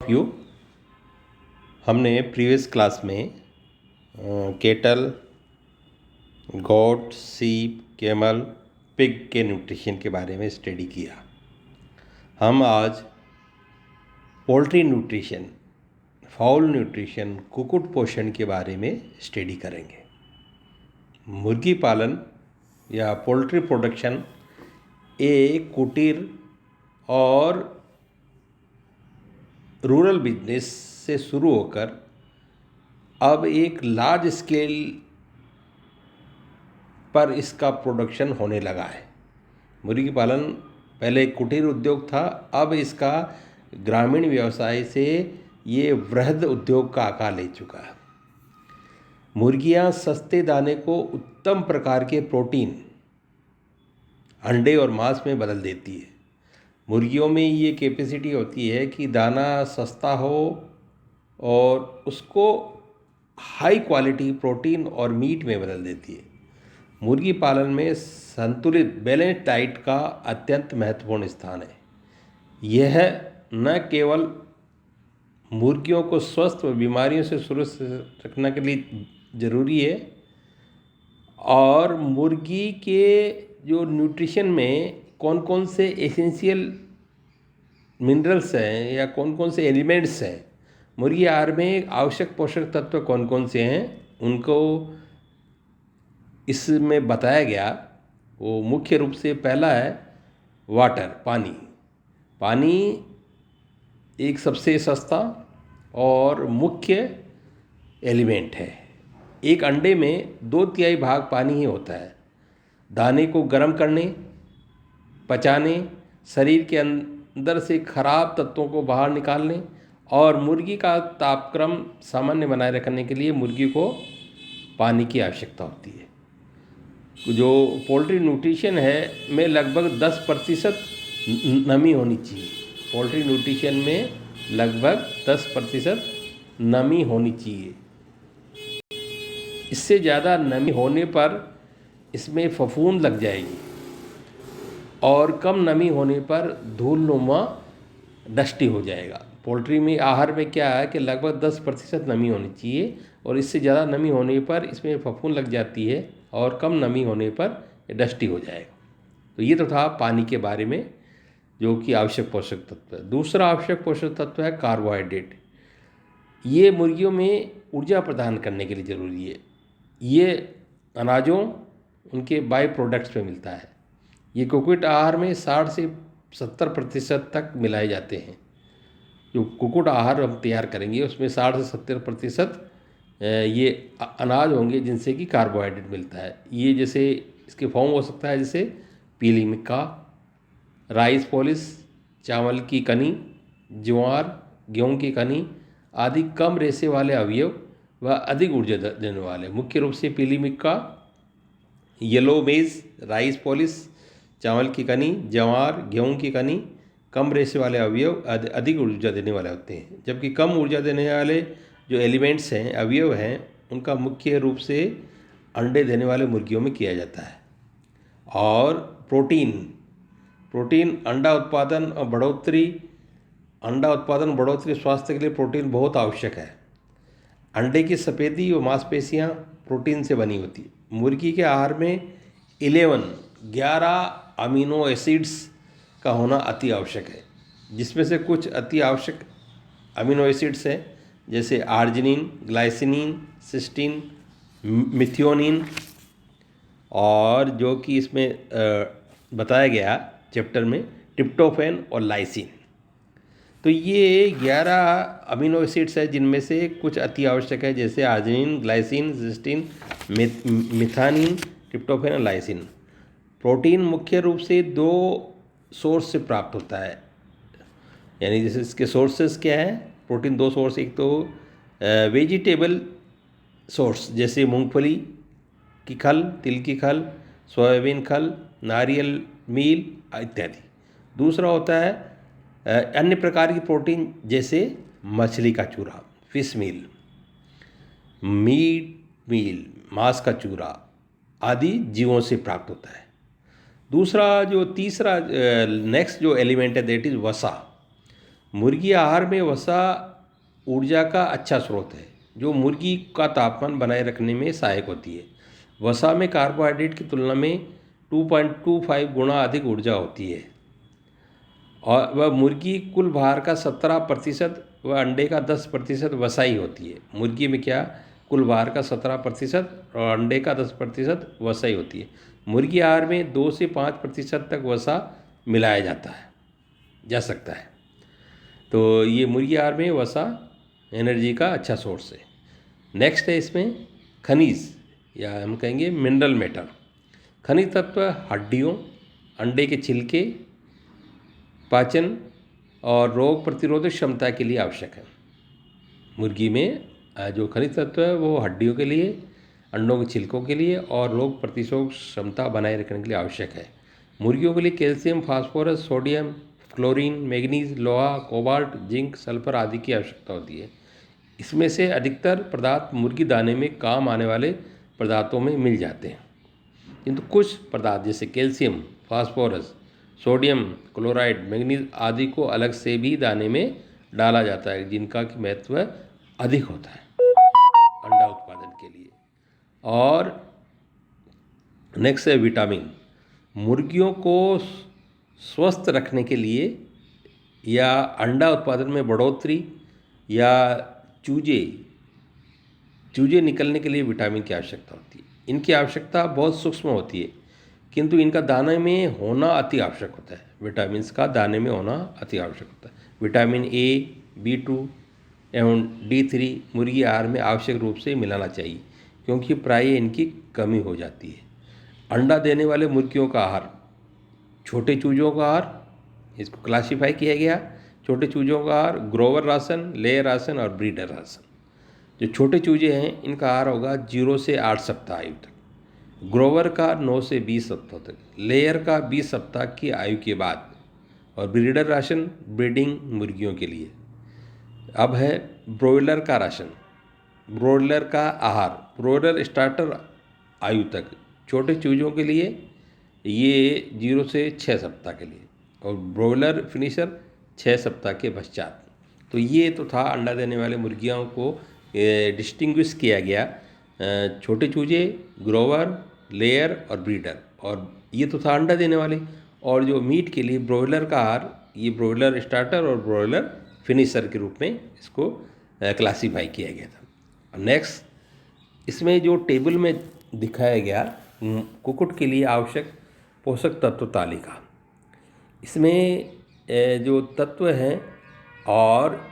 Of you. हमने previous class में kettle, गोट, सीप, कैमल, पिग के न्यूट्रिशन के बारे में स्टडी किया। हम आज पोल्ट्री न्यूट्रिशन, फाउल न्यूट्रिशन, कुक्कुट पोषण के बारे में स्टडी करेंगे। मुर्गी पालन या पोल्ट्री प्रोडक्शन एक कुटीर और रूरल बिजनेस से शुरू होकर अब एक लार्ज स्केल पर इसका प्रोडक्शन होने लगा है। मुर्गी पालन पहले एक कुटीर उद्योग था, अब इसका ग्रामीण व्यवसाय से ये वृहद उद्योग का आकार ले चुका है। मुर्गियां सस्ते दाने को उत्तम प्रकार के प्रोटीन, अंडे और मांस में बदल देती है। मुर्गियों में ये कैपेसिटी होती है कि दाना सस्ता हो और उसको हाई क्वालिटी प्रोटीन और मीट में बदल देती है। मुर्गी पालन में संतुलित बैलेंस डाइट का अत्यंत महत्वपूर्ण स्थान है। यह न केवल मुर्गियों को स्वस्थ और बीमारियों से सुरक्षित रखने के लिए ज़रूरी है, और मुर्गी के जो न्यूट्रिशन में कौन कौन से एसेंशियल मिनरल्स हैं या कौन कौन से एलिमेंट्स हैं, मुर्गी आहार में आवश्यक पोषक तत्व कौन कौन से हैं, उनको इसमें बताया गया। वो मुख्य रूप से पहला है वाटर, पानी। पानी एक सबसे सस्ता और मुख्य एलिमेंट है। एक अंडे में 2/3 भाग पानी ही होता है। दाने को गर्म करने, पचाने, शरीर के अंदर से खराब तत्वों को बाहर निकालने और मुर्गी का तापक्रम सामान्य बनाए रखने के लिए मुर्गी को पानी की आवश्यकता होती है। जो पोल्ट्री न्यूट्रिशन है में लगभग 10% नमी होनी चाहिए। पोल्ट्री न्यूट्रिशन में लगभग 10% नमी होनी चाहिए। इससे ज़्यादा नमी होने पर इसमें फफूंद लग जाएगी और कम नमी होने पर धूलनुमा डस्टी हो जाएगा। पोल्ट्री में आहार में क्या है कि लगभग 10% नमी होनी चाहिए, और इससे ज़्यादा नमी होने पर इसमें फफूंद लग जाती है और कम नमी होने पर डस्टी हो जाएगा। तो ये तो था पानी के बारे में, जो कि आवश्यक पोषक तत्व है। दूसरा आवश्यक पोषक तत्व है कार्बोहाइड्रेट। ये मुर्गियों में ऊर्जा प्रदान करने के लिए ज़रूरी है। ये अनाजों, उनके बाई प्रोडक्ट्स में मिलता है। ये कुक्कुट आहार में 60 से 70% तक मिलाए जाते हैं। जो कुक्कुट आहार हम तैयार करेंगे उसमें 60 से 70% ये अनाज होंगे जिनसे कि कार्बोहाइड्रेट मिलता है। ये जैसे इसके फॉर्म हो सकता है जैसे पीली मक्का, राइस पॉलिश, चावल की कनी, ज्वार, गेहूं की कनी आदि कम रेशे वाले अवयव व अधिक ऊर्जा देने वाले। मुख्य रूप से पीली मक्का, येलो मेज, राइस पॉलिश, चावल की कनी, ज्वार, गेहूं की कनी कम रेशे वाले अवयव अधिक ऊर्जा देने वाले होते हैं। जबकि कम ऊर्जा देने वाले जो एलिमेंट्स हैं, अवयव हैं, उनका मुख्य रूप से अंडे देने वाले मुर्गियों में किया जाता है। और प्रोटीन अंडा उत्पादन और बढ़ोतरी स्वास्थ्य के लिए प्रोटीन बहुत आवश्यक है। अंडे की सफ़ेदी व मांसपेशियाँ प्रोटीन से बनी होती है। मुर्गी के आहार में 11 अमीनो एसिड्स का होना अति आवश्यक है, जिसमें से कुछ अति आवश्यक अमीनो एसिड्स हैं जैसे आर्जिनिन, ग्लाइसिनिन, सिस्टीन, मिथियोनिन, और जो कि इसमें बताया गया चैप्टर में ट्रिप्टोफैन और लाइसिन। तो ये 11 अमीनो एसिड्स है जिनमें से कुछ अति आवश्यक है जैसे आर्जिनिन, ग्लाइसिन, सिस्टीन, मिथानिन, ट्रिप्टोफैन और लाइसिन। प्रोटीन मुख्य रूप से 2 सोर्स से प्राप्त होता है। यानी जैसे इसके सोर्सेस क्या है, प्रोटीन 2 सोर्स, एक तो वेजिटेबल सोर्स जैसे मूंगफली की खल, तिल की खल, सोयाबीन खल, नारियल मील इत्यादि। दूसरा होता है अन्य प्रकार की प्रोटीन जैसे मछली का चूरा, फिश मील, मीट मील, मांस का चूरा आदि जीवों से प्राप्त होता है। दूसरा जो तीसरा नेक्स्ट जो एलिमेंट है दैट इज़ वसा। मुर्गी आहार में वसा ऊर्जा का अच्छा स्रोत है जो मुर्गी का तापमान बनाए रखने में सहायक होती है। वसा में कार्बोहाइड्रेट की तुलना में 2.25 गुना अधिक ऊर्जा होती है और वह मुर्गी कुल भार का 17% व अंडे का 10% वसा ही होती है। मुर्गी में क्या, कुल भार का 17% और अंडे का 10% वसा ही होती है। मुर्गी आहार में 2 से 5% तक वसा मिलाया जा सकता है। तो ये मुर्गी आहार में वसा एनर्जी का अच्छा सोर्स है। नेक्स्ट है इसमें खनिज या हम कहेंगे मिनरल मैटर। खनिज तत्व हड्डियों, अंडे के छिलके, पाचन और रोग प्रतिरोधक क्षमता के लिए आवश्यक है। मुर्गी में जो खनिज तत्व है वो हड्डियों के लिए, अंडों के छिलकों के लिए और रोग प्रतिरोधक क्षमता बनाए रखने के लिए आवश्यक है। मुर्गियों के लिए calcium, phosphorus, sodium, chlorine, manganese, लोहा, कोबाल्ट, जिंक, सल्फर आदि की आवश्यकता होती है। इसमें से अधिकतर पदार्थ मुर्गी दाने में काम आने वाले पदार्थों में मिल जाते हैं, किंतु कुछ पदार्थ जैसे calcium, phosphorus, sodium chloride, manganese आदि को अलग से भी दाने में डाला जाता है, जिनका कि महत्व अधिक होता है अंडा उत्पादन के लिए। और नेक्स्ट है विटामिन। मुर्गियों को स्वस्थ रखने के लिए या अंडा उत्पादन में बढ़ोतरी या चूजे चूजे निकलने के लिए विटामिन की आवश्यकता होती है। इनकी आवश्यकता बहुत सूक्ष्म होती है, किंतु इनका दाने में होना अति आवश्यक होता है। विटामिन्स का दाने में होना अति आवश्यक होता है। विटामिन ए, B2 एवं D3 मुर्गी आहार में आवश्यक रूप से मिलाना चाहिए, क्योंकि प्रायः इनकी कमी हो जाती है। अंडा देने वाले मुर्गियों का आहार, छोटे चूजों का आहार, इसको क्लासीफाई किया गया। छोटे चूजों का आहार ग्रोवर राशन, लेयर राशन और ब्रीडर राशन। जो छोटे चूजे हैं इनका आहार होगा 0 से 8 सप्ताह आयु तक, ग्रोवर का 9 से 20 सप्ताह तक, लेयर का 20 सप्ताह की आयु के बाद, और ब्रीडर राशन ब्रीडिंग मुर्गियों के लिए। अब है ब्रॉयलर का राशन। ब्रॉयलर का आहार, ब्रॉयलर स्टार्टर आयु तक, छोटे चूजों के लिए ये 0 से 6 सप्ताह के लिए, और ब्रॉयलर फिनिशर 6 सप्ताह के पश्चात। तो ये तो था अंडा देने वाले मुर्गियों को डिस्टिंग्विश किया गया, छोटे चूजे, ग्रोवर, लेयर और ब्रीडर, और ये तो था अंडा देने वाले। और जो मीट के लिए ब्रॉयलर का आहार, ये ब्रॉयलर स्टार्टर और ब्रॉयलर फिनिशर के रूप में इसको क्लासीफाई किया गया था। नेक्स्ट इसमें जो टेबल में दिखाया गया कुक्कुट के लिए आवश्यक पोषक तत्व तालिका, इसमें जो तत्व हैं, और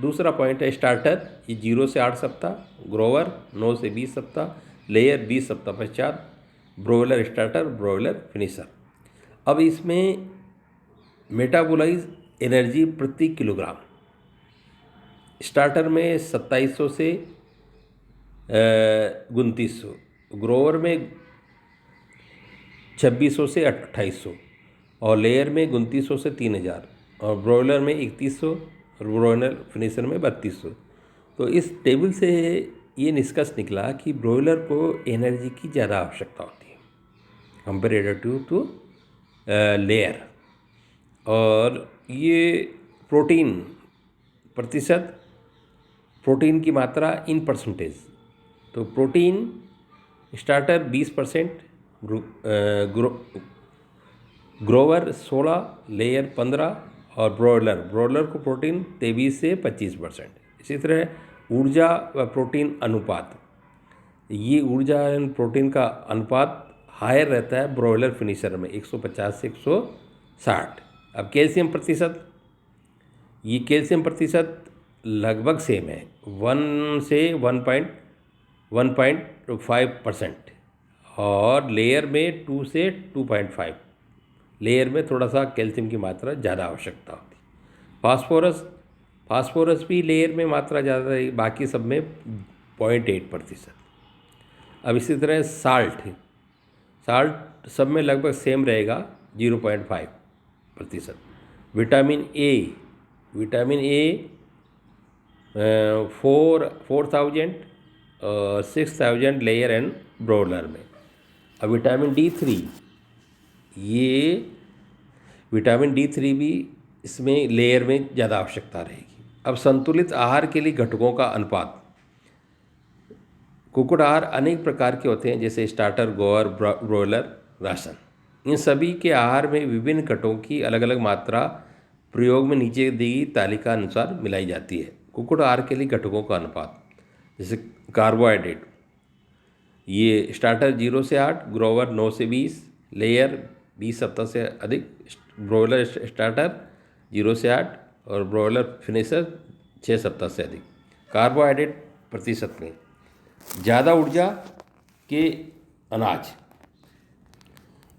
दूसरा पॉइंट है स्टार्टर, ये 0 से 8 सप्ताह, ग्रोवर 9 से 20 सप्ताह, लेयर 20 सप्ताह पश्चात, ब्रॉयलर स्टार्टर, ब्रॉयलर फिनिशर। अब इसमें मेटाबोलाइज एनर्जी प्रति किलोग्राम, स्टार्टर में 2700 से 2900, ग्रोवर में 2600 से 2800, और लेयर में 2900 से 3000, और ब्रॉयलर में 3100 और ब्रॉयलर फिनिशर में 3200। तो इस टेबल से ये निष्कर्ष निकला कि ब्रॉयलर को एनर्जी की ज़्यादा आवश्यकता होती है कंपेरेटिव टू लेयर। और ये प्रोटीन प्रतिशत, प्रोटीन की मात्रा इन परसेंटेज, तो प्रोटीन स्टार्टर 20%, ग्रोवर 16, लेयर 15, और ब्रॉयलर को प्रोटीन 23 से 25%। इसी तरह ऊर्जा व प्रोटीन अनुपात, ये ऊर्जा एवं प्रोटीन का अनुपात हायर रहता है ब्रॉयलर फिनिशर में 150 से 160। अब कैल्शियम प्रतिशत, ये कैल्शियम प्रतिशत लगभग सेम है, 1 से 1.5%, और लेयर में 2 से 2.5। लेयर में थोड़ा सा कैल्शियम की मात्रा ज़्यादा आवश्यकता होती है। फास्फोरस भी लेयर में मात्रा ज़्यादा है, बाकी सब में 0.8%। अब इसी तरह साल्ट सब में लगभग सेम रहेगा 0.5%। विटामिन ए 4000 और 6000 लेयर एंड ब्रॉयलर में। अब विटामिन D3 भी इसमें लेयर में ज़्यादा आवश्यकता रहेगी। अब संतुलित आहार के लिए घटकों का अनुपात। कुक्कुट आहार अनेक प्रकार के होते हैं, जैसे स्टार्टर, गोअर, ब्रॉयलर, राशन। इन सभी के आहार में विभिन्न घटकों की अलग अलग मात्रा प्रयोग में नीचे दी गई तालिका अनुसार मिलाई जाती है। कुक्कुट आहार के लिए घटकों का अनुपात, जैसे कार्बोहाइड्रेट, ये स्टार्टर 0 से 8, ग्रोवर 9 से 20, लेयर 20 सप्ताह से अधिक, ब्रॉयलर स्टार्टर 0 से 8 और ब्रॉयलर फिनिशर 6 सप्ताह से अधिक। कार्बोहाइड्रेट प्रतिशत में, ज़्यादा ऊर्जा के अनाज,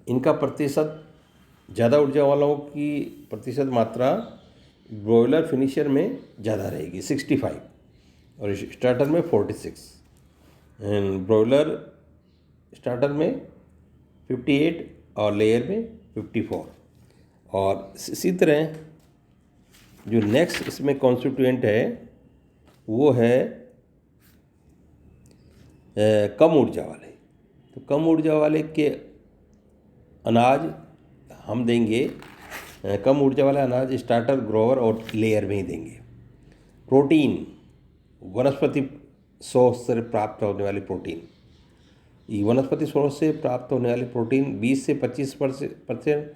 इनका प्रतिशत, ज़्यादा ऊर्जा वालों की प्रतिशत मात्रा ब्रॉयलर फिनिशर में ज़्यादा रहेगी 65 और स्टार्टर में 46, एंड ब्रॉयलर स्टार्टर में 58 और लेयर में 54। और इसी तरह जो नेक्स्ट इसमें कॉन्स्टिट्यूएंट है वो है कम ऊर्जा वाले। तो कम ऊर्जा वाले के अनाज हम देंगे, कम ऊर्जा वाला अनाज स्टार्टर, ग्रोवर और लेयर में ही देंगे। प्रोटीन, वनस्पति सोर्स से प्राप्त होने वाली प्रोटीन, ये वनस्पति सोर्स से प्राप्त होने वाली प्रोटीन 20 से 25%,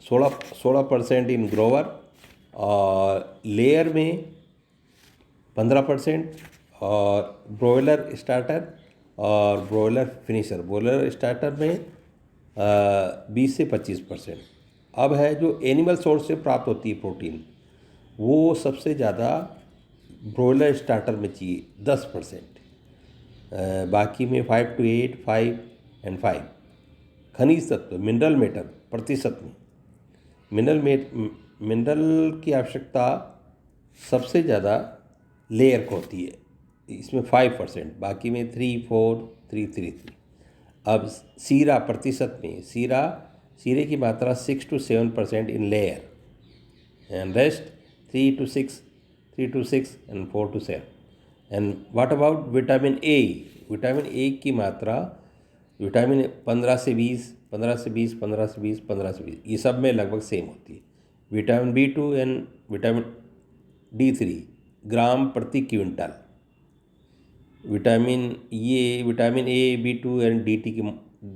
16% इन ग्रोवर और लेयर में 15% और ब्रॉयलर स्टार्टर और ब्रॉयलर फिनिशर, ब्रॉयलर स्टार्टर में 20 से 25%। अब है जो एनिमल सोर्स से प्राप्त होती है प्रोटीन, वो सबसे ज़्यादा ब्रॉयलर स्टार्टर में चाहिए 10%, बाकी में 5 to 8, 5 and 5। खनिज तत्व, मिनरल मैटर प्रतिशत में, मिनरल की आवश्यकता सबसे ज़्यादा लेयर को होती है, इसमें 5%, बाकी में 3, 4, 3, 3, 3। अब सीरा प्रतिशत में, सीरे की मात्रा 6 to 7% in layer and rest 3 to 6 and 4 to 7। And what about vitamin A? Vitamin A की मात्रा, विटामिन 15 से 20, 15 से 20, 15 से 20, 15 से 20, ये सब में लगभग सेम होती है। Vitamin B2 and vitamin D3 ग्राम प्रति quintal. Vitamin A, B2 and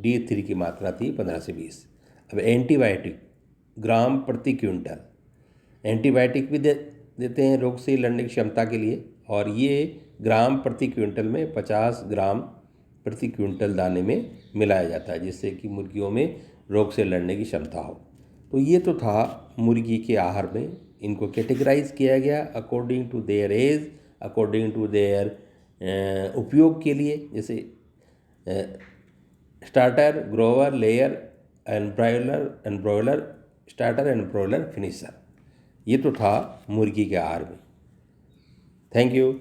D3 की मात्रा थी 15 से 20। अब एंटीबायोटिक ग्राम प्रति क्विंटल, एंटीबायोटिक भी देते हैं रोग से लड़ने की क्षमता के लिए, और ये ग्राम प्रति क्विंटल में 50 ग्राम प्रति क्विंटल दाने में मिलाया जाता है, जिससे कि मुर्गियों में रोग से लड़ने की क्षमता हो। तो ये तो था मुर्गी के आहार में, इनको कैटेगराइज किया गया according to their age, according to their उपयोग के लिए, जैसे starter, grower, layer and broiler starter and broiler finisher. ये तो था मुर्गी के आहार में। Thank you.